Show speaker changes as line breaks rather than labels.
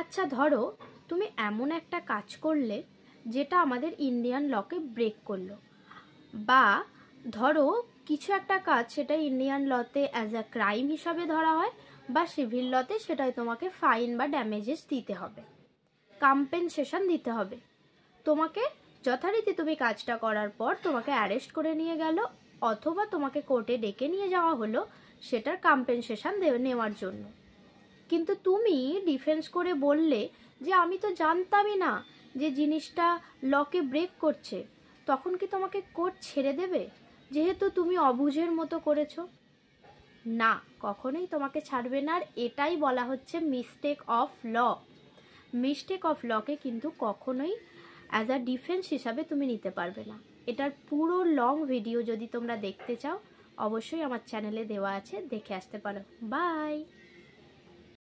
আচ্ছা ধরো তুমি এমন একটা কাজ করলে যেটা আমাদের ইন্ডিয়ান লকে ব্রেক করলো, বা ধরো কিছু একটা কাজ সেটা ইন্ডিয়ান লতে অ্যাজ আ ক্রাইম হিসাবে ধরা হয়, বা সিভিল লতে সেটাই তোমাকে ফাইন বা ড্যামেজেস দিতে হবে, কম্পেনসেশন দিতে হবে। তোমাকে যথারীতি তুমি কাজটা করার পর তোমাকে অ্যারেস্ট করে নিয়ে গেল, অথবা তোমাকে কোর্টে ডেকে নিয়ে যাওয়া হলো সেটার কম্পেনসেশন নেওয়ার জন্য। কিন্তু তুমি ডিফেন্স করে বললে যে আমি তো জানতামই না যে জিনিসটা লকে ব্রেক করছে, তখন কি তোমাকে কোর্ট ছেড়ে দেবে যেহেতু তুমি অবুঝের মতো করেছো? না, কখনোই তোমাকে ছাড়বে না। আর এটাই বলা হচ্ছে mistake of law. Mistake of লকে কিন্তু কখনোই অ্যাজ আ ডিফেন্স হিসাবে তুমি নিতে পারবে না। এটার পুরো লং ভিডিও যদি তোমরা দেখতে চাও অবশ্যই আমার চ্যানেলে দেওয়া আছে, দেখে আসতে পারো। বাই।